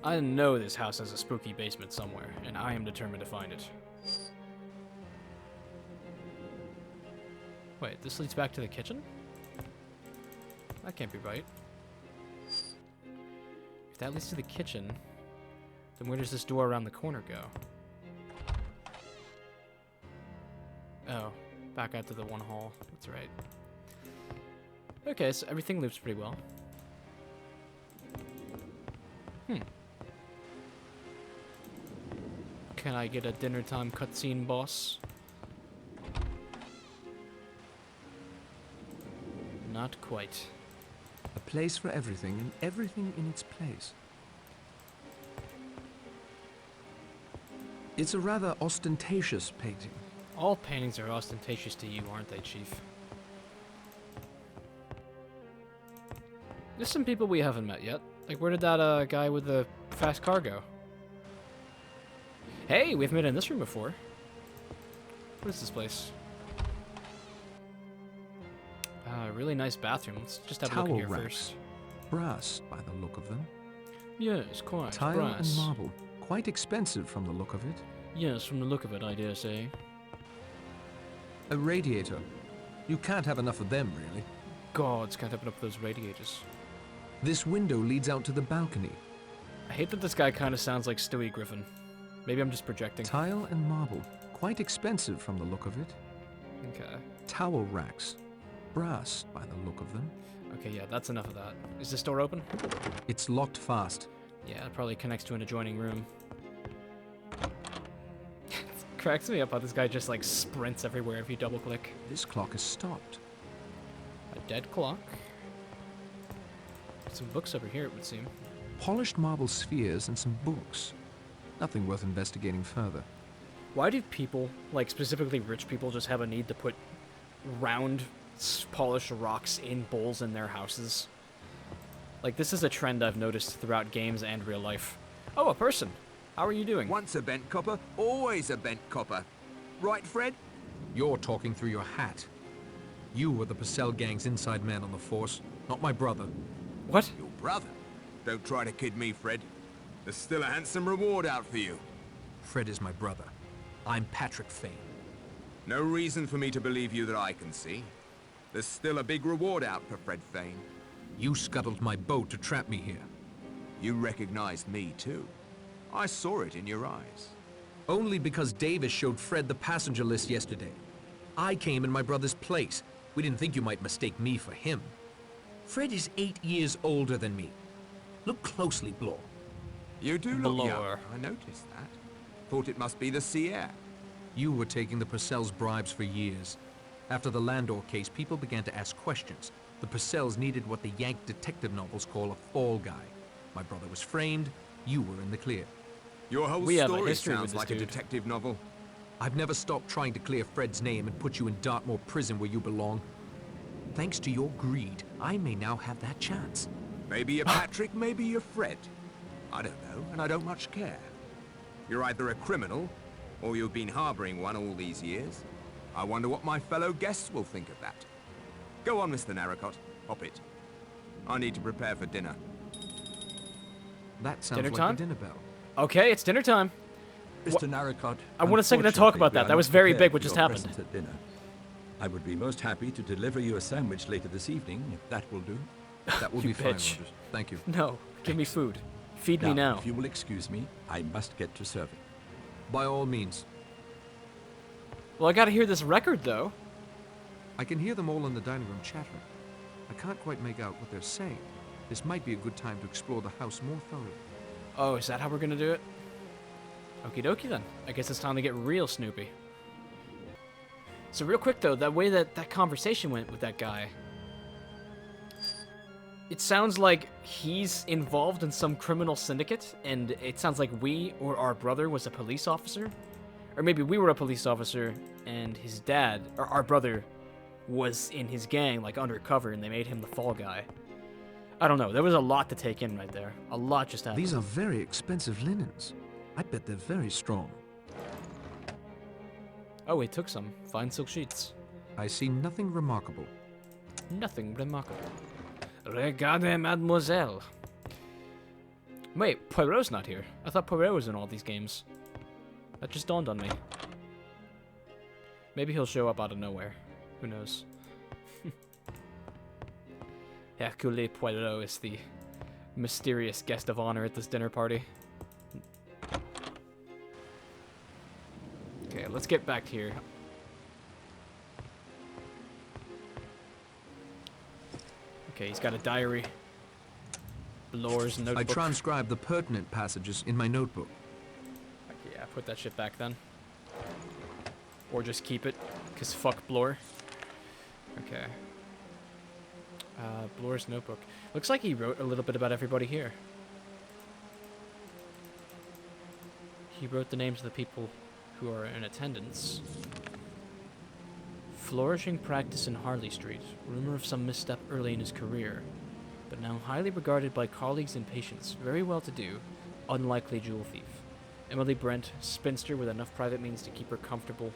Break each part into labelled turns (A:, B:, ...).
A: I know this house has a spooky basement somewhere, and I am determined to find it. Wait, this leads back to the kitchen? That can't be right. If that leads to the kitchen, then where does this door around the corner go? Oh, back out to the one hall. That's right. Okay, so everything loops pretty well. Can I get a dinner time cutscene, boss? Not quite.
B: A place for everything and everything in its place. It's a rather ostentatious painting.
A: All paintings are ostentatious to you, aren't they, Chief? There's some people we haven't met yet. Like, where did that guy with the fast car go? Hey, we've met in this room before. What is this place? Really nice bathroom. Let's just have a look in here first.
B: Brass, by the look of them.
A: Yes, quite.
B: Tile
A: brass.
B: and marble. Quite expensive from the look of it.
A: Yes, from the look of it, I dare say.
B: A radiator. You can't have enough of them, really.
A: Gods, can't open up those radiators.
B: This window leads out to the balcony.
A: I hate that this guy kind of sounds like Stewie Griffin. Maybe I'm just projecting.
B: Tile and marble. Quite expensive from the look of it.
A: Okay.
B: Towel racks. Brass, by the look of them.
A: Okay, yeah, that's enough of that. Is this door open?
B: It's locked fast.
A: Yeah, it probably connects to an adjoining room. It cracks me up how this guy just, like, sprints everywhere if you double-click.
B: This clock is stopped.
A: A dead clock. Some books over here, it would seem.
B: Polished marble spheres and some books. Nothing worth investigating further.
A: Why do people, like, specifically rich people, just have a need to put round, polished rocks in bowls in their houses? Like, this is a trend I've noticed throughout games and real life. Oh, a person! How are you doing?
C: Once a bent copper, always a bent copper. Right, Fred?
B: You're talking through your hat. You were the Purcell gang's inside man on the force, not my brother.
A: What?
C: Your brother? Don't try to kid me, Fred. There's still a handsome reward out for you.
B: Fred is my brother. I'm Patrick Fane.
C: No reason for me to believe you that I can see. There's still a big reward out for Fred Fane.
B: You scuttled my boat to trap me here.
C: You recognized me, too. I saw it in your eyes.
B: Only because Davis showed Fred the passenger list yesterday. I came in my brother's place. We didn't think you might mistake me for him. Fred is 8 years older than me. Look closely, Blore.
C: You do look
A: Blore.
C: young. I noticed that. Thought it must be the sea air.
B: You were taking the Purcells' bribes for years. After the Landor case, people began to ask questions. The Purcells needed what the Yank detective novels call a fall guy. My brother was framed. You were in the clear.
C: Your whole
A: We have a
C: story
A: history with
C: sounds
A: this
C: like a
A: dude.
C: detective novel.
B: I've never stopped trying to clear Fred's name and put you in Dartmoor prison where you belong. Thanks to your greed, I may now have that chance.
C: Maybe you're Patrick, maybe you're Fred. I don't know, and I don't much care. You're either a criminal, or you've been harboring one all these years. I wonder what my fellow guests will think of that. Go on, Mr. Narracott. Hop it. I need to prepare for dinner.
B: That sounds
A: Dinner
B: like
A: time?
B: a dinner bell.
A: Okay, it's dinner time.
D: Mr. Narracott,
A: I want a second to talk about that. That was very big, what just happened.
D: presence at dinner. I would be most happy to deliver you a sandwich later this evening, if that will do.
B: That will
A: You
B: be fine,
A: bitch.
B: Rogers. Thank you.
A: No, give me food. Feed me now.
D: If you will excuse me, I must get to serving.
B: By all means.
A: Well, I gotta hear this record, though.
B: I can hear them all in the dining room chattering. I can't quite make out what they're saying. This might be a good time to explore the house more thoroughly.
A: Oh, is that how we're gonna do it? Okie dokie then. I guess it's time to get real snoopy. So real quick though, that way that conversation went with that guy, it sounds like he's involved in some criminal syndicate, and it sounds like we or our brother was a police officer. Or maybe we were a police officer and his dad, or our brother, was in his gang, like undercover, and they made him the fall guy. I don't know. There was a lot to take in right there. A lot just happened.
B: These are very expensive linens. I bet they're very strong.
A: Oh, he took some. Fine silk sheets.
B: I see nothing remarkable.
A: Nothing remarkable. Regardez, mademoiselle. Wait, Poirot's not here. I thought Poirot was in all these games. That just dawned on me. Maybe he'll show up out of nowhere. Who knows? Hercule Poirot is the mysterious guest of honor at this dinner party. Okay, let's get back here. Okay, he's got a diary. Blore's notebook.
B: I transcribed the pertinent passages in my notebook.
A: Okay, yeah, put that shit back then. Or just keep it, because fuck Blore. Okay. Blore's notebook. Looks like he wrote a little bit about everybody here. He wrote the names of the people who are in attendance. Flourishing practice in Harley Street. Rumor of some misstep early in his career. But now highly regarded by colleagues and patients. Very well to do. Unlikely jewel thief. Emily Brent, spinster with enough private means to keep her comfortable.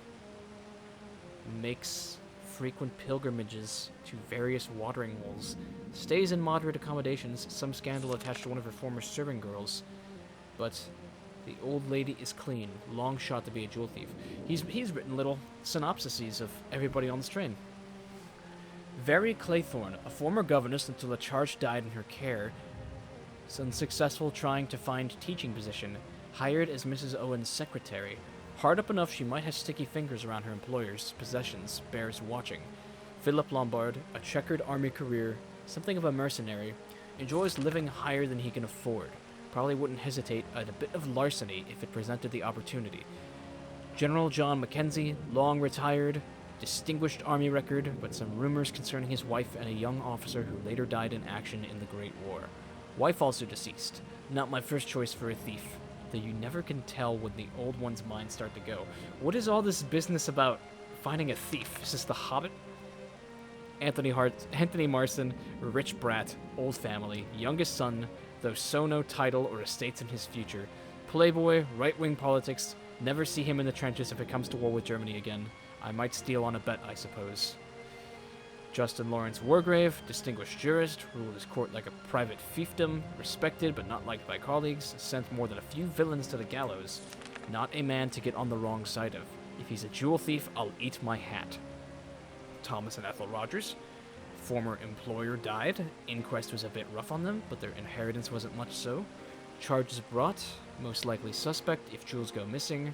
A: Makes frequent pilgrimages to various watering holes. Stays in moderate accommodations. Some scandal attached to one of her former serving girls. But the old lady is clean. Long shot to be a jewel thief. He's written little synopsises of everybody on this train. Very Claythorne, a former governess until a charge died in her care. Was unsuccessful trying to find teaching position. Hired as Mrs. Owen's secretary. Hard up enough she might have sticky fingers around her employer's possessions. Bears watching. Philip Lombard, a checkered army career. Something of a mercenary. Enjoys living higher than he can afford. Probably wouldn't hesitate at a bit of larceny if it presented the opportunity. General John Mackenzie, long retired, distinguished army record, but some rumors concerning his wife and a young officer who later died in action in the Great War. Wife also deceased. Not my first choice for a thief, though you never can tell when the old one's minds start to go. What is all this business about finding a thief? Is this The Hobbit? Anthony Marson, rich brat, old family, youngest son, though so no title or estates in his future. Playboy, right-wing politics, never see him in the trenches if it comes to war with Germany again. I might steal on a bet, I suppose. Justin Lawrence Wargrave, distinguished jurist, ruled his court like a private fiefdom, respected but not liked by colleagues, sent more than a few villains to the gallows. Not a man to get on the wrong side of. If he's a jewel thief, I'll eat my hat. Thomas and Ethel Rogers. Former employer died. Inquest was a bit rough on them, but their inheritance wasn't much so. Charges brought. Most likely suspect if jewels go missing.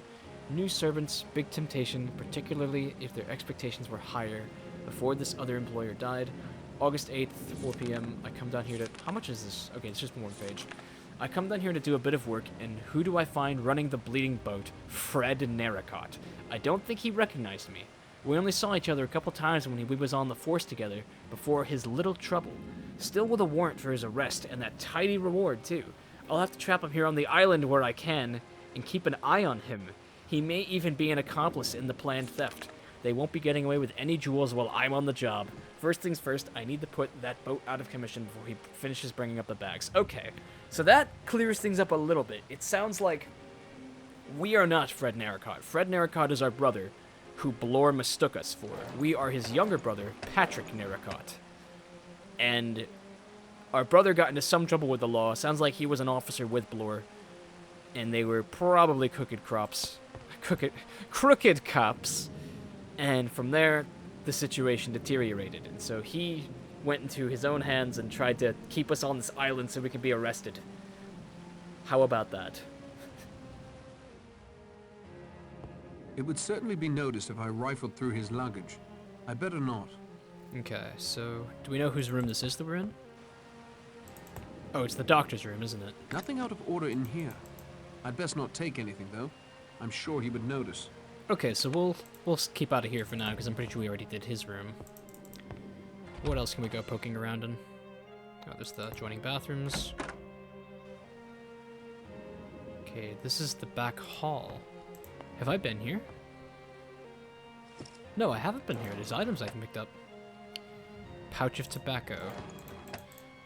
A: New servants, big temptation, particularly if their expectations were higher before this other employer died. August 8th, 4 p.m. I come down here to... How much is this? Okay, it's just one page. I come down here to do a bit of work, and who do I find running the bleeding boat? Fred Narracott. I don't think he recognized me. We only saw each other a couple times when we was on the force together before his little trouble. Still with a warrant for his arrest, and that tidy reward, too. I'll have to trap him here on the island where I can, and keep an eye on him. He may even be an accomplice in the planned theft. They won't be getting away with any jewels while I'm on the job. First things first, I need to put that boat out of commission before he finishes bringing up the bags. Okay, so that clears things up a little bit. It sounds like we are not Fred Narracott. Fred Narracott is our brother, who Blore mistook us for. We are his younger brother, Patrick Narracott. And our brother got into some trouble with the law. Sounds like he was an officer with Blore, and they were probably crooked cops. And from there, the situation deteriorated. And so he went into his own hands and tried to keep us on this island so we could be arrested. How about that?
B: It would certainly be noticed if I rifled through his luggage. I better not.
A: Okay, so do we know whose room this is that we're in? Oh, it's the doctor's room, isn't it?
B: Nothing out of order in here. I'd best not take anything, though. I'm sure he would notice.
A: Okay, so we'll keep out of here for now, because I'm pretty sure we already did his room. What else can we go poking around in? Oh, there's the adjoining bathrooms. Okay, this is the back hall. Have I been here? No, I haven't been here. There's items I can pick up. Pouch of tobacco.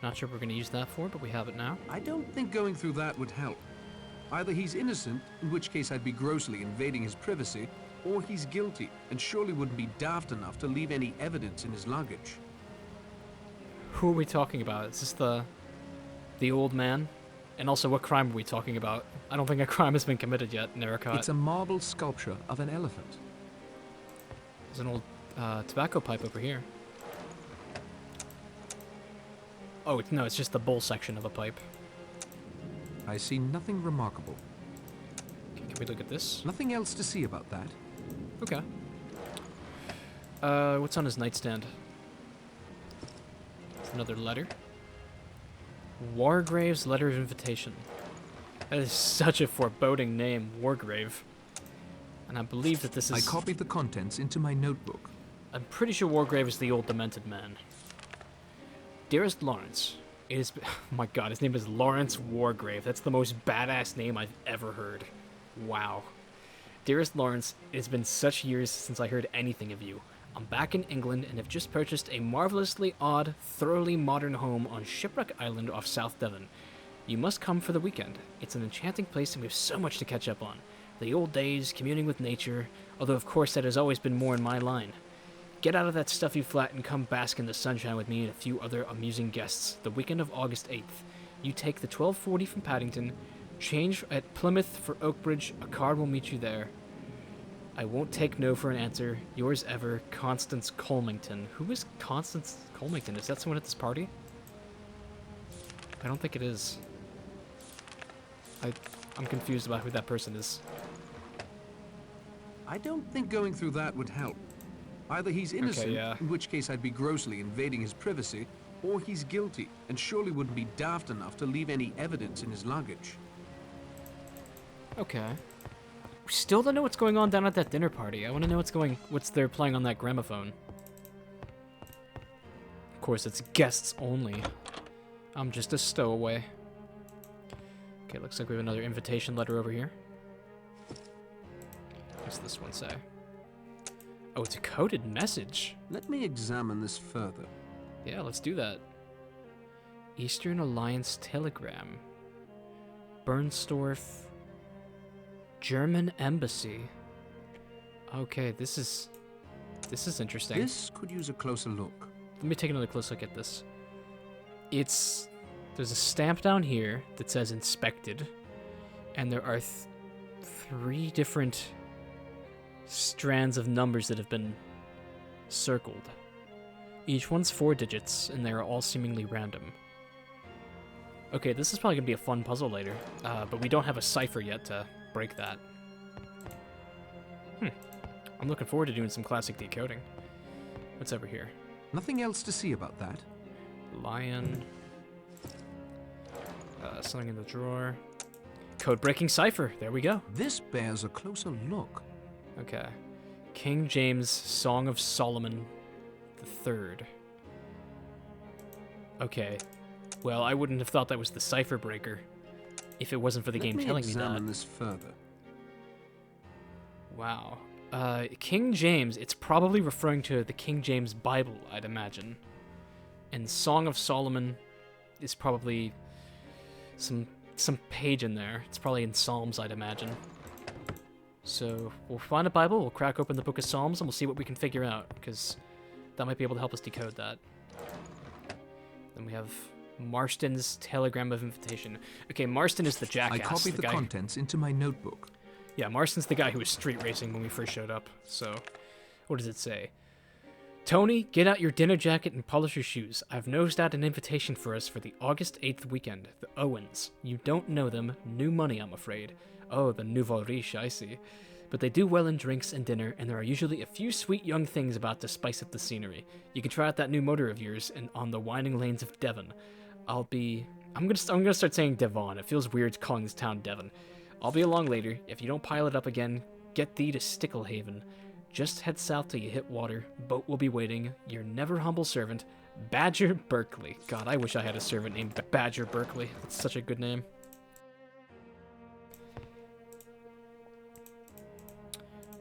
A: Not sure what we're going to use that for, but we have it now.
B: I don't think going through that would help. Either he's innocent, in which case I'd be grossly invading his privacy, or he's guilty, and surely wouldn't be daft enough to leave any evidence in his luggage.
A: Who are we talking about? Is this the old man? And also, what crime are we talking about? I don't think a crime has been committed yet in Ericott.
B: It's a marble sculpture of an elephant.
A: There's an old tobacco pipe over here. Oh, no, it's just the bowl section of a pipe.
B: I see nothing remarkable.
A: Okay, can we look at this?
B: Nothing else to see about that.
A: Okay. What's on his nightstand? Another letter. Wargrave's letter of invitation. That is such a foreboding name, Wargrave. And I believe that this is...
B: I copied the contents into my notebook.
A: I'm pretty sure Wargrave is the old demented man. Dearest Lawrence, it is... Oh my god, his name is Lawrence Wargrave. That's the most badass name I've ever heard. Wow. Dearest Lawrence, it has been such years since I heard anything of you. I'm back in England and have just purchased a marvelously odd, thoroughly modern home on Shipwreck Island off South Devon. You must come for the weekend. It's an enchanting place and we have so much to catch up on. The old days, communing with nature, although of course that has always been more in my line. Get out of that stuffy flat and come bask in the sunshine with me and a few other amusing guests the weekend of August 8th. You take the 12:40 from Paddington, change at Plymouth for Oakbridge, a car will meet you there. I won't take no for an answer. Yours ever, Constance Colmington. Who is Constance Colmington? Is that someone at this party? I don't think it is. I'm confused about who that person is.
B: I don't think going through that would help. Either he's innocent,
A: yeah.
B: in which case I'd be grossly invading his privacy, or he's guilty, and surely wouldn't be daft enough to leave any evidence in his luggage.
A: Okay. We still don't know what's going on down at that dinner party. I want to know what's they're playing on that gramophone. Of course, it's guests only. I'm just a stowaway. Okay, looks like we have another invitation letter over here. What's this one say? Oh, it's a coded message.
B: Let me examine this further.
A: Yeah, let's do that. Eastern Alliance Telegram. Bernstorff. German Embassy. Okay, this is interesting.
B: This could use a closer look.
A: Let me take another close look at this. There's a stamp down here that says inspected, and there are 3 different strands of numbers that have been circled. Each one's 4 digits, and they are all seemingly random. Okay, this is probably gonna be a fun puzzle later, but we don't have a cipher yet to break that. I'm looking forward to doing some classic decoding. What's over here?
B: Nothing else to see about that.
A: Lion. Something in the drawer. Code-breaking cipher. There we go.
B: This bears a closer look.
A: Okay. King James Song of Solomon III. Okay. Well, I wouldn't have thought that was the cipher breaker if it wasn't for the game telling me that.
B: Let me examine this further.
A: Wow. King James, it's probably referring to the King James Bible, I'd imagine. And Song of Solomon is probably some page in there. It's probably in Psalms, I'd imagine. So we'll find a Bible, we'll crack open the Book of Psalms, and we'll see what we can figure out, because that might be able to help us decode that. Then we have Marston's Telegram of Invitation. Okay, Marston is the jackass.
B: I copied the contents into my notebook.
A: Yeah, Marston's the guy who was street racing when we first showed up. So, what does it say? Tony, get out your dinner jacket and polish your shoes. I've nosed out an invitation for us for the August 8th weekend. The Owens. You don't know them. New money, I'm afraid. Oh, the nouveau riche, I see. But they do well in drinks and dinner, and there are usually a few sweet young things about to spice up the scenery. You can try out that new motor of yours and on the winding lanes of Devon. I'm gonna start saying Devon. It feels weird calling this town Devon. I'll be along later. If you don't pile it up again, get thee to Sticklehaven. Just head south till you hit water. Boat will be waiting. Your never humble servant, Badger Berkeley. God, I wish I had a servant named Badger Berkeley. That's such a good name.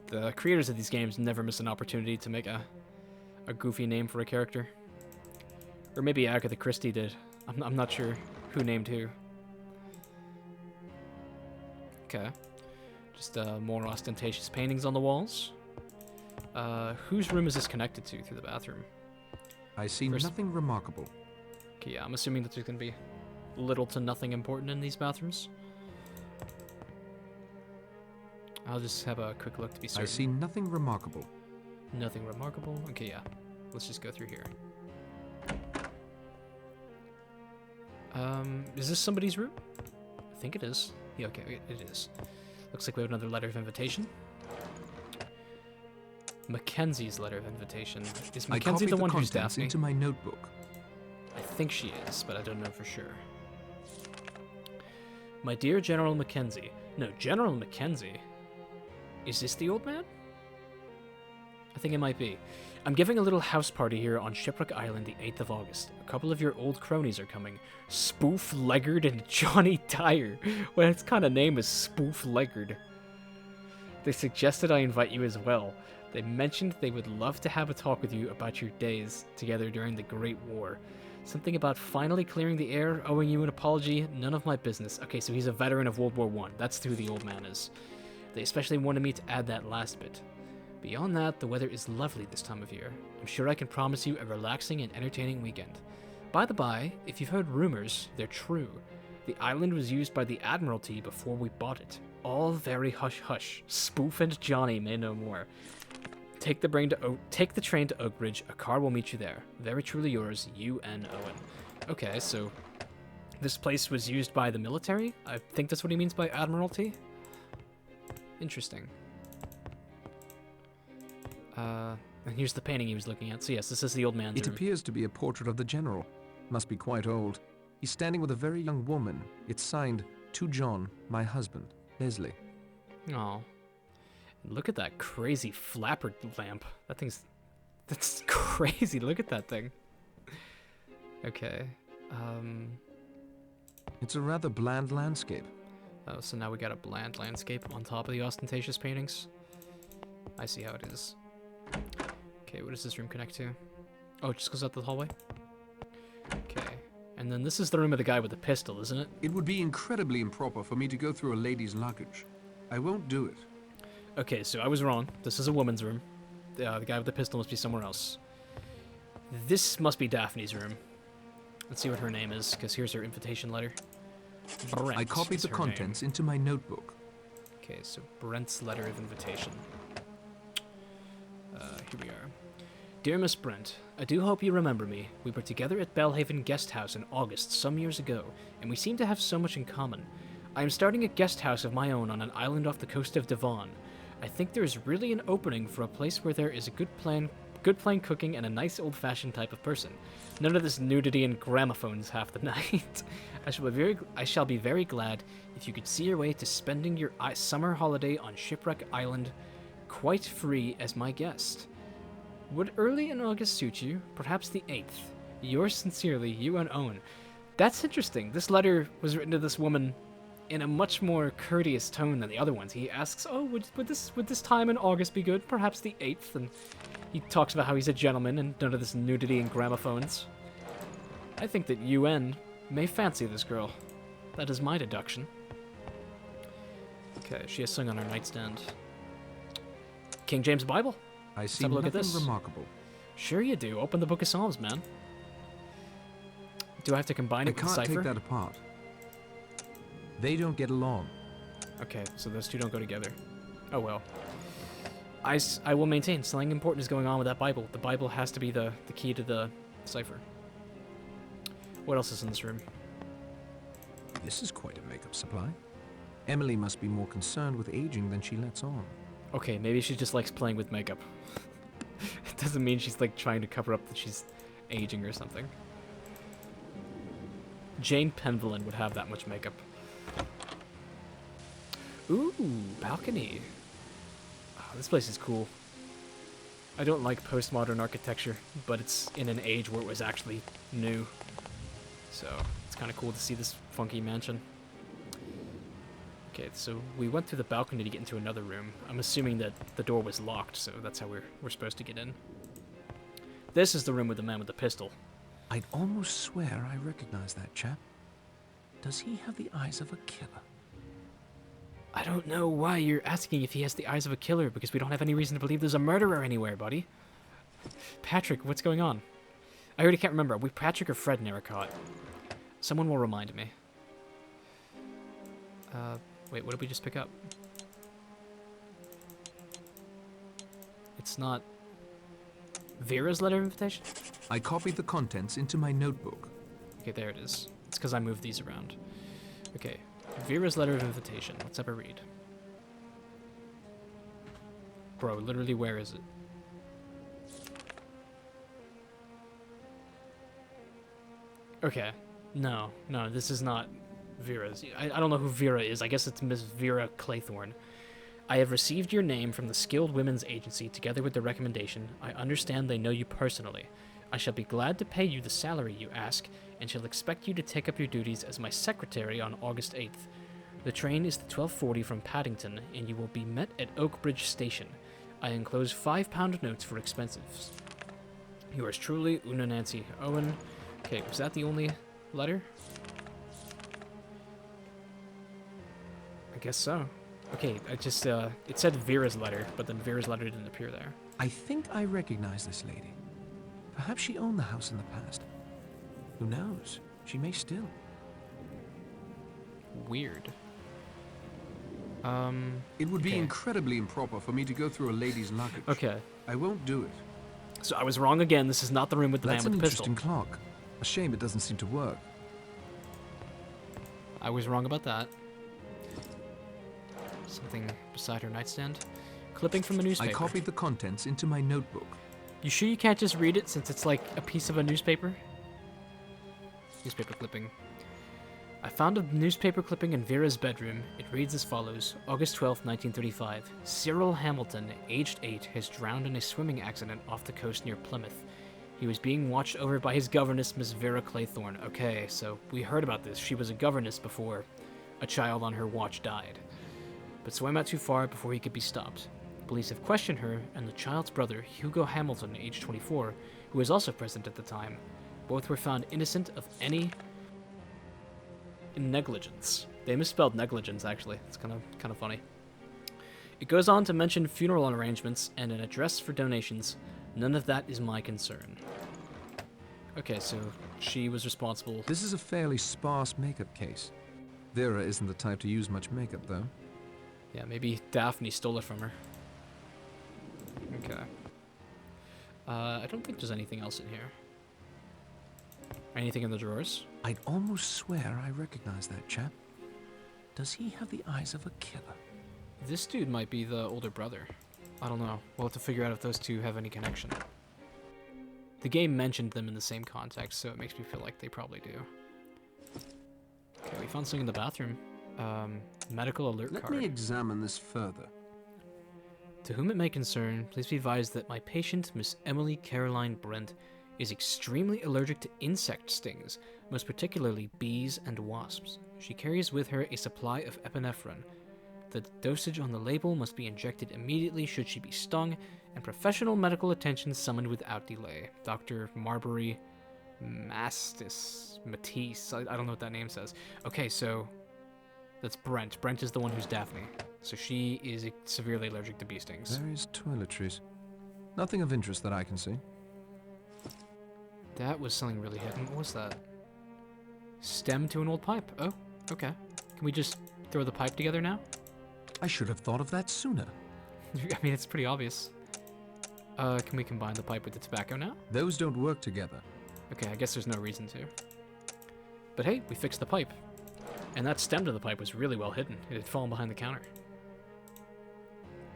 A: The creators of these games never miss an opportunity to make a goofy name for a character. Or maybe Agatha Christie did. I'm not sure who named who. Okay. Just more ostentatious paintings on the walls. Whose room is this connected to through the bathroom?
B: I see nothing remarkable.
A: Okay, yeah, I'm assuming that there's gonna be little to nothing important in these bathrooms. I'll just have a quick look to be certain.
B: I see nothing remarkable.
A: Nothing remarkable? Okay, yeah. Let's just go through here. Is this somebody's room? I think it is. Yeah, okay, it is. Looks like we have another letter of invitation. Mackenzie's letter of invitation. Is Mackenzie the one who's Daphne?
B: Into my notebook.
A: I think she is, but I don't know for sure. My dear General Mackenzie. No, General Mackenzie? Is this the old man? I think it might be. I'm giving a little house party here on Shipwreck Island the 8th of August. A couple of your old cronies are coming. Spoof Leggard and Johnny Dyer. Well, its kind of name is Spoof Leggard. They suggested I invite you as well. They mentioned they would love to have a talk with you about your days together during the Great War. Something about finally clearing the air, owing you an apology, none of my business. Okay, so he's a veteran of World War I. That's who the old man is. They especially wanted me to add that last bit. Beyond that, the weather is lovely this time of year. I'm sure I can promise you a relaxing and entertaining weekend. By the by, if you've heard rumors, they're true. The island was used by the Admiralty before we bought it. All very hush-hush. Spoof and Johnny may know more. Take the train to Oakbridge. A car will meet you there. Very truly yours, U.N. Owen. Okay, so this place was used by the military? I think that's what he means by Admiralty. Interesting. And here's the painting he was looking at. So yes, this is the old man's
B: It
A: room.
B: appears to be a portrait of the general. Must be quite old. He's standing with a very young woman. It's signed, to John, my husband, Leslie.
A: Oh. Look at that crazy flapper lamp. That's crazy. Look at that thing. Okay.
B: It's a rather bland landscape.
A: Oh, so now we got a bland landscape on top of the ostentatious paintings. I see how it is. Okay, what does this room connect to? Oh, it just goes out the hallway? Okay. And then this is the room of the guy with the pistol, isn't it?
B: It would be incredibly improper for me to go through a lady's luggage. I won't do it.
A: Okay, so I was wrong. This is a woman's room. The guy with the pistol must be somewhere else. This must be Daphne's room. Let's see what her name is, because here's her invitation letter. Brent
B: I copied
A: is
B: the
A: her
B: contents
A: name.
B: into my notebook.
A: Okay, so Brent's letter of invitation. Here we are. Dear Miss Brent, I do hope you remember me. We were together at Belhaven Guest House in August some years ago, and we seem to have so much in common. I am starting a guest house of my own on an island off the coast of Devon. I think there is really an opening for a place where there is a good plain cooking and a nice old-fashioned type of person. None of this nudity and gramophones half the night. I shall be very glad if you could see your way to spending your summer holiday on Shipwreck Island quite free as my guest. Would early in August suit you? Perhaps the 8th. Yours sincerely, U.N. Owen. That's interesting. This letter was written to this woman in a much more courteous tone than the other ones. He asks, "Oh, would this time in August be good? Perhaps the 8th." And he talks about how he's a gentleman and none of this nudity and gramophones. I think that UN may fancy this girl. That is my deduction. Okay, she has sung on her nightstand. King James Bible.
B: I see
A: have a look
B: nothing
A: at this.
B: remarkable.
A: Sure you do. Open the Book of Psalms, man. Do I have to combine
B: I
A: it with
B: can't
A: Cypher?
B: take that apart. They don't get along.
A: Okay, so those two don't go together. Oh well. I will maintain something important is going on with that Bible. The Bible has to be the key to the cipher. What else is in this room?
B: This is quite a makeup supply. Emily must be more concerned with aging than she lets on.
A: Okay, maybe she just likes playing with makeup. It doesn't mean she's like trying to cover up that she's aging or something. Jane Penvelin would have that much makeup. Ooh, balcony. Oh, this place is cool. I don't like postmodern architecture, but it's in an age where it was actually new. So it's kind of cool to see this funky mansion. Okay, so we went through the balcony to get into another room. I'm assuming that the door was locked, so that's how we're supposed to get in. This is the room with the man with the pistol.
B: I'd almost swear I recognize that chap. Does he have the eyes of a killer?
A: I don't know why you're asking if he has the eyes of a killer, because we don't have any reason to believe there's a murderer anywhere, buddy. Patrick, what's going on? I already can't remember. Are we Patrick or Fred Narracott? Someone will remind me. Wait, what did we just pick up? It's not Vera's letter of invitation?
B: I copied the contents into my notebook.
A: Okay, there it is. It's because I moved these around. Okay, Vera's letter of invitation. Let's have a read. Bro, literally, where is it? Okay. No, this is not Vera's. I don't know who Vera is. I guess it's Miss Vera Claythorne. I have received your name from the Skilled Women's Agency together with the recommendation. I understand they know you personally. I shall be glad to pay you the salary you ask, and shall expect you to take up your duties as my secretary on August 8th. The train is the 12:40 from Paddington, and you will be met at Oakbridge Station. I enclose £5 notes for expenses. Yours truly, Una Nancy Owen. Okay, was that the only letter? I guess so. Okay, I just, it said Vera's letter, but then Vera's letter didn't appear there.
B: I think I recognize this lady. Perhaps she owned the house in the past. Who knows? She may still.
A: Weird.
B: It would be
A: okay.
B: incredibly improper for me to go through a lady's luggage.
A: Okay,
B: I won't do it.
A: so I was wrong again. This is not the room with the
B: That's
A: man
B: an
A: with the pistol.
B: interesting clock. A shame it doesn't seem to work.
A: I was wrong about that. Something beside her nightstand. Clipping from a newspaper.
B: I copied the contents into my notebook.
A: You sure you can't just read it since it's like a piece of a newspaper? Newspaper clipping. I found a newspaper clipping in Vera's bedroom. It reads as follows. August 12th, 1935. Cyril Hamilton, aged 8, has drowned in a swimming accident off the coast near Plymouth. He was being watched over by his governess, Miss Vera Claythorne. Okay, so we heard about this. She was a governess before a child on her watch died, but swam out too far before he could be stopped. Police have questioned her and the child's brother, Hugo Hamilton, age 24, who was also present at the time. Both were found innocent of any negligence. They misspelled negligence, actually. It's kind of funny. It goes on to mention funeral arrangements and an address for donations. None of that is my concern. Okay, so she was responsible.
B: This is a fairly sparse makeup case. Vera isn't the type to use much makeup, though.
A: Yeah, maybe Daphne stole it from her. Okay. I don't think there's anything else in here. Anything in the drawers?
B: I'd almost swear I recognize that chap. Does he have the eyes of a killer?
A: This dude might be the older brother. I don't know. We'll have to figure out if those two have any connection. The game mentioned them in the same context, so it makes me feel like they probably do. Okay, we found something in the bathroom. Medical alert card.
B: Let me examine this further.
A: To whom it may concern, please be advised that my patient, Miss Emily Caroline Brent, is extremely allergic to insect stings, most particularly bees and wasps. She carries with her a supply of epinephrine. The dosage on the label must be injected immediately should she be stung, and professional medical attention summoned without delay. Dr. Marbury Matisse. I don't know what that name says. Okay, so that's Brent. Brent is the one who's Daphne. So she is severely allergic to bee stings.
B: Various toiletries. Nothing of interest that I can see.
A: That was something really hidden. What was that? Stem to an old pipe. Oh, okay. Can we just throw the pipe together now?
B: I should have thought of that sooner.
A: I mean, it's pretty obvious. Can we combine the pipe with the tobacco now?
B: Those don't work together.
A: Okay, I guess there's no reason to. But hey, we fixed the pipe. And that stem to the pipe was really well hidden. It had fallen behind the counter.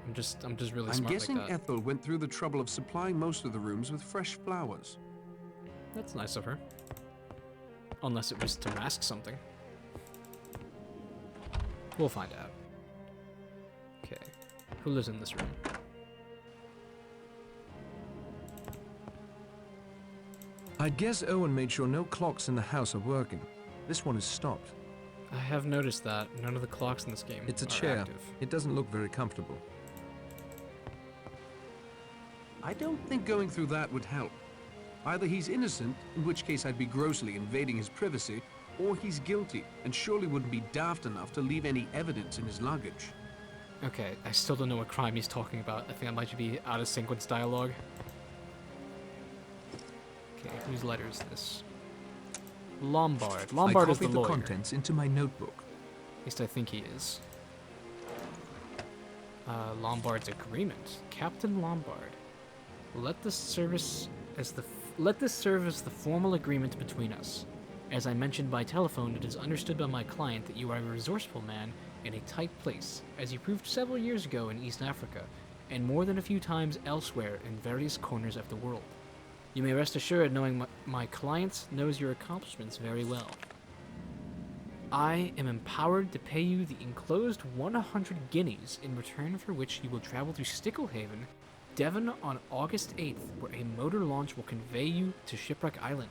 A: I'm just really smart
E: guessing
A: like that.
E: Ethel went through the trouble of supplying most of the rooms with fresh flowers.
A: That's nice of her. Unless it was to mask something. We'll find out. Okay. Who lives in this room?
B: I'd guess Owen made sure no clocks in the house are working. This one is stopped.
A: I have noticed that. None of the clocks in this game
B: It's a
A: are
B: chair.
A: active.
B: It doesn't look very comfortable.
E: I don't think going through that would help. Either he's innocent, in which case I'd be grossly invading his privacy, or he's guilty, and surely wouldn't be daft enough to leave any evidence in his luggage.
A: Okay, I still don't know what crime he's talking about. I think that might be out of sequence dialogue. Okay, whose letter is this? Lombard.
B: I
A: Lombard is
B: copied
A: the
B: the
A: lawyer.
B: contents into my notebook.
A: At least I think he is. Lombard's agreement. Captain Lombard. Let this serve as the formal agreement between us. As I mentioned by telephone, it is understood by my client that you are a resourceful man in a tight place, as you proved several years ago in East Africa, and more than a few times elsewhere in various corners of the world. You may rest assured knowing my client knows your accomplishments very well. I am empowered to pay you the enclosed 100 guineas, in return for which you will travel to Sticklehaven, Devon on August 8th, where a motor launch will convey you to Shipwreck Island.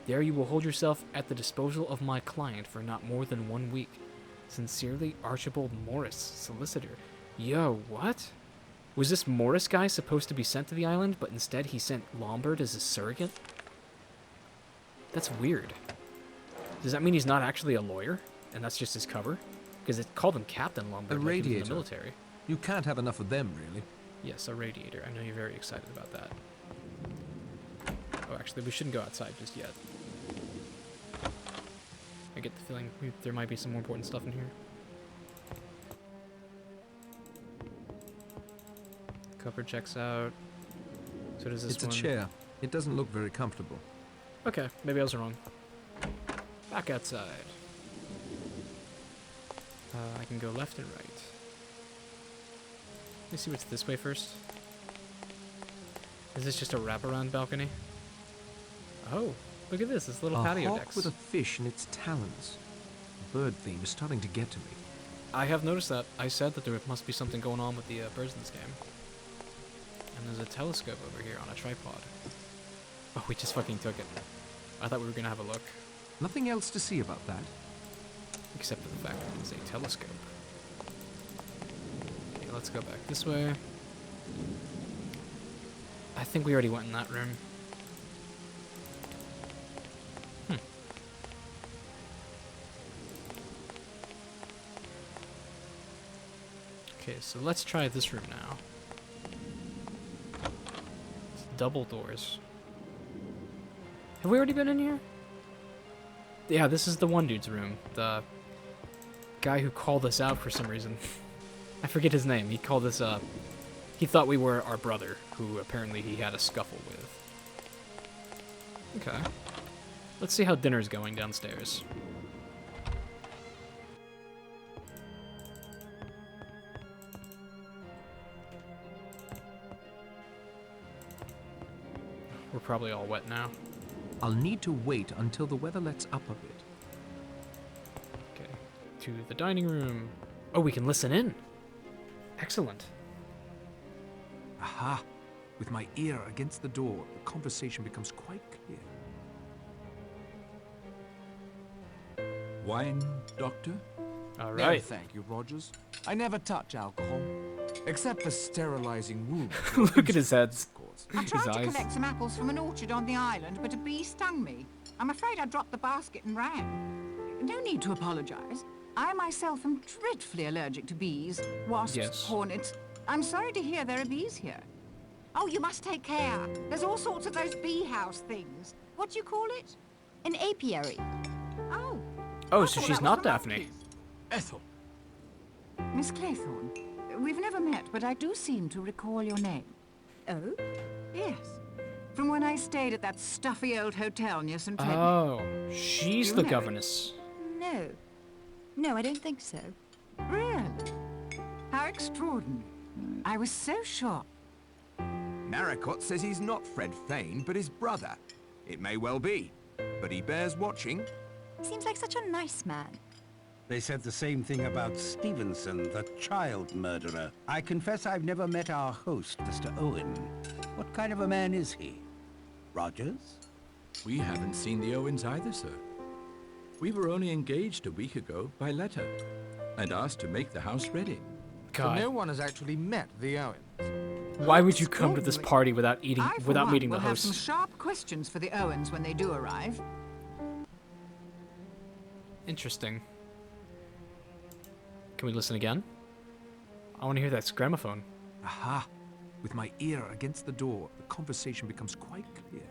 A: There you will hold yourself at the disposal of my client for not more than 1 week. Sincerely, Archibald Morris, solicitor. Yo, what? Was this Morris guy supposed to be sent to the island, but instead he sent Lombard as a surrogate? That's weird. Does that mean he's not actually a lawyer, and that's just his cover? Because it called him Captain Lombard,
B: A
A: like he was in
B: radiator.
A: the military.
B: You can't have enough of them, really.
A: Yes, a radiator. I know you're very excited about that. Oh, actually, we shouldn't go outside just yet. I get the feeling there might be some more important stuff in here. Cover checks out. So does this
B: It's
A: one.
B: a chair. It doesn't look very comfortable.
A: Okay, maybe I was wrong. Back outside. I can go left and right. Let me see what's this way first. Is this just a wraparound balcony? Oh, look at this. This little patio
E: hawk
A: decks.
E: with a fish in its talons. The bird theme is starting to get to me.
A: I have noticed that. I said that there must be something going on with the birds in this game. And there's a telescope over here on a tripod. Oh, we just fucking took it. I thought we were gonna have a look.
E: Nothing else to see about that.
A: Except for the fact that it's a telescope. Okay, let's go back this way. I think we already went in that room. Okay, so let's try this room now. It's double doors. Have we already been in here? Yeah, this is the one dude's room. The guy who called us out for some reason. I forget his name. He called us up. He thought we were our brother, who apparently he had a scuffle with. Okay. Let's see how dinner's going downstairs. We're probably all wet now.
B: I'll need to wait until the weather lets up a bit.
A: Okay. To the dining room. Oh, we can listen in. Excellent.
B: Aha! With my ear against the door, the conversation becomes quite clear.
D: Wine, Doctor?
A: All
F: No,
A: right.
F: thank you, Rogers. I never touch alcohol, except for sterilizing wounds.
A: Look at his heads.
F: Of course.
G: I
A: His
G: tried to
A: eyes.
G: collect some apples from an orchard on the island, but a bee stung me. I'm afraid I dropped the basket and ran. No need to apologize. I myself am dreadfully allergic to bees, wasps,
A: Yes.
G: hornets. I'm sorry to hear there are bees here. Oh, you must take care. There's all sorts of those bee house things. What do you call it?
H: An apiary.
G: Oh.
A: Oh,
G: I
A: so
G: thought
A: she's
G: that was
A: not
G: a
A: Daphne.
G: mouthpiece.
F: Ethel.
G: Miss Claythorne, we've never met, but I do seem to recall your name.
H: Oh?
G: Yes. From when I stayed at that stuffy old hotel near St. Edmund.
A: Oh, she's
G: You
A: the
G: know.
A: governess.
H: No. No, I don't think so.
G: Really? How extraordinary. I was so shocked.
C: Narracott says he's not Fred Fane, but his brother. It may well be, but he bears watching.
H: Seems like such a nice man.
I: They said the same thing about Stevenson, the child murderer. I confess I've never met our host, Mr. Owen. What kind of a man is he? Rogers?
D: We haven't seen the Owens either, sir. We were only engaged a week ago by letter and asked to make the house ready.
F: So no
A: God,
F: one has actually met the Owens.
A: why would you come to this
G: Extraordinary.
A: party without eating,
G: I, for
A: without
G: one,
A: meeting
G: will
A: the
G: have some
A: host?
G: sharp questions for the Owens when they do arrive.
A: Interesting. Can we listen again? I want to hear that gramophone.
B: Aha! With my ear against the door, the conversation becomes quite clear.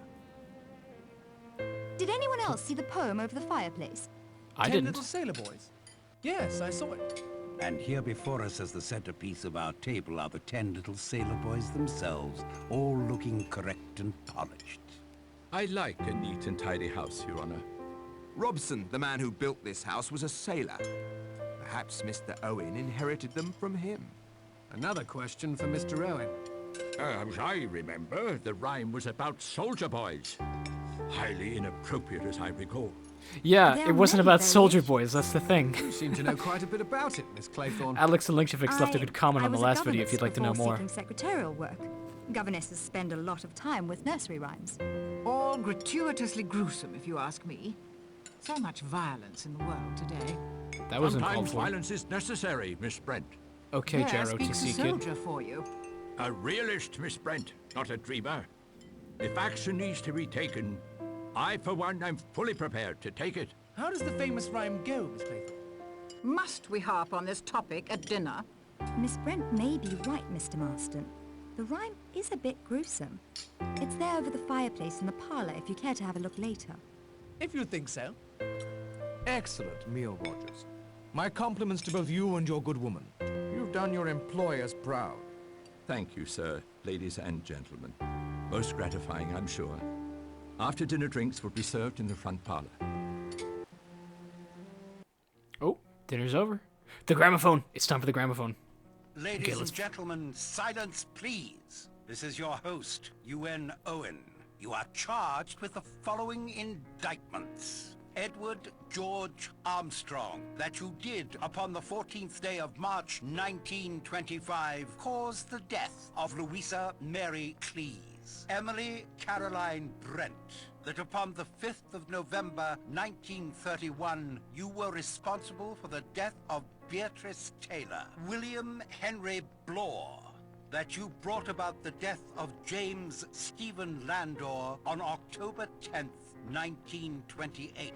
H: Did anyone else see the poem over the fireplace?
A: I
J: 10
A: didn't.
J: little sailor boys. Yes, I saw it.
I: And here before us as the centerpiece of our table are the 10 little sailor boys themselves, all looking correct and polished.
D: I like a neat and tidy house, Your Honor.
C: Robson, the man who built this house, was a sailor. Perhaps Mr. Owen inherited them from him.
E: Another question for Mr. Owen.
K: As I remember, the rhyme was about soldier boys. Highly inappropriate, as I recall.
A: Yeah,
H: There
A: it wasn't
H: are many
A: about soldier
H: variations.
A: boys, that's the thing.
E: You seem to know quite a bit about it, Miss Claythorne.
A: Alex and Linkshafix left a good comment on the last video if you'd like to know more.
H: Seeking secretarial work. Governesses spend a lot of time with nursery rhymes.
G: All gratuitously gruesome, if you ask me. So much violence in the world today.
A: That wasn't called
K: Sometimes
A: for.
K: violence is necessary, Miss Brent.
A: Okay,
G: There
A: JROTC
G: speaks a
A: kid.
G: soldier for you.
K: A realist, Miss Brent, not a dreamer. If action needs to be taken, I, for one, am fully prepared to take it.
J: How does the famous rhyme go, Miss Claythorne?
G: Must we harp on this topic at dinner?
H: Miss Brent may be right, Mr. Marston. The rhyme is a bit gruesome. It's there over the fireplace in the parlor if you care to have a look later.
J: If you think so. Excellent meal, Rogers. My compliments to both you and your good woman. You've done your employers proud.
D: Thank you, sir, ladies and gentlemen. Most gratifying, I'm sure. After dinner drinks will be served in the front parlor.
A: Oh, dinner's over. The gramophone. It's time for the gramophone.
I: Ladies
A: let's-
I: and gentlemen, silence please. This is your host, UN Owen. You are charged with the following indictments. Edward George Armstrong, that you did upon the 14th day of March 1925 cause the death of Louisa Mary Cleese. Emily Caroline Brent, that upon the 5th of November 1931 you were responsible for the death of Beatrice Taylor. William Henry Blore, that you brought about the death of James Stephen Landor on October 10th, 1928.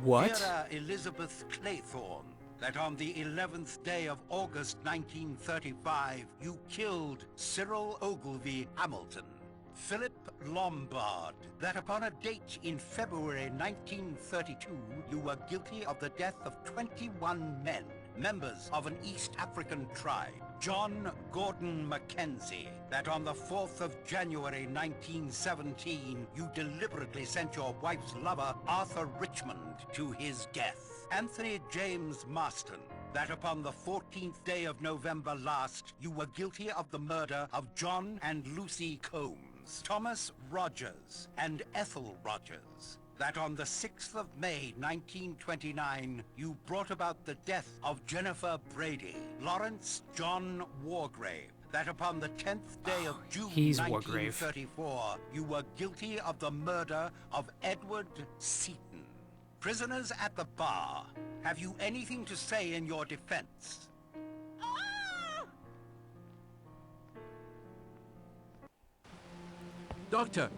A: What?
I: Vera Elizabeth Claythorne, that on the 11th day of August 1935, you killed Cyril Ogilvy Hamilton. Philip Lombard, that upon a date in February 1932, you were guilty of the death of 21 men, members of an East African tribe. John Gordon Mackenzie, that on the 4th of January 1917, you deliberately sent your wife's lover, Arthur Richmond, to his death. Anthony James Marston, that upon the 14th day of November last, you were guilty of the murder of John and Lucy Combs. Thomas Rogers and Ethel Rogers, that on the 6th of May 1929, you brought about the death of Jennifer Brady. Lawrence John Wargrave, that upon the 10th day of June
A: He's Wargrave.
I: 1934, you were guilty of the murder of Edward Seaton. Prisoners at the bar, have you anything to say in your defense?
J: Doctor!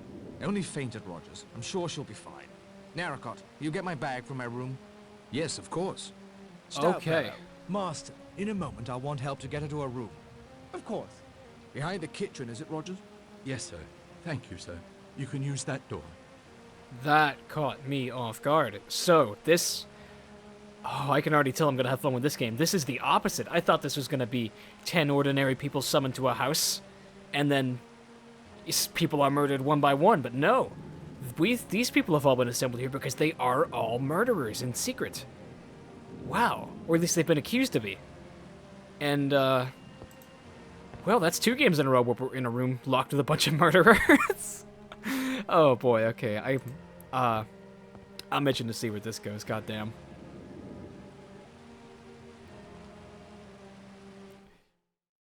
J: I only fainted, Rogers. I'm sure she'll be fine. Narracott, you get my bag from my room?
E: Yes, of course.
A: Okay.
J: Marston, in a moment I'll want help to get her to her room. Of course. Behind the kitchen, is it, Rogers?
D: Yes, sir. Thank you, sir. You can use that door.
A: That caught me off guard. So, this... Oh, I can already tell I'm going to have fun with this game. This is the opposite. I thought this was going to be 10 ordinary people summoned to a house, and then people are murdered one by one, but no. These people have all been assembled here because they are all murderers in secret. Wow. Or at least they've been accused to be. And, well, that's 2 games in a row where we're in a room locked with a bunch of murderers. Oh boy, okay. I'm itching to see where this goes, goddamn.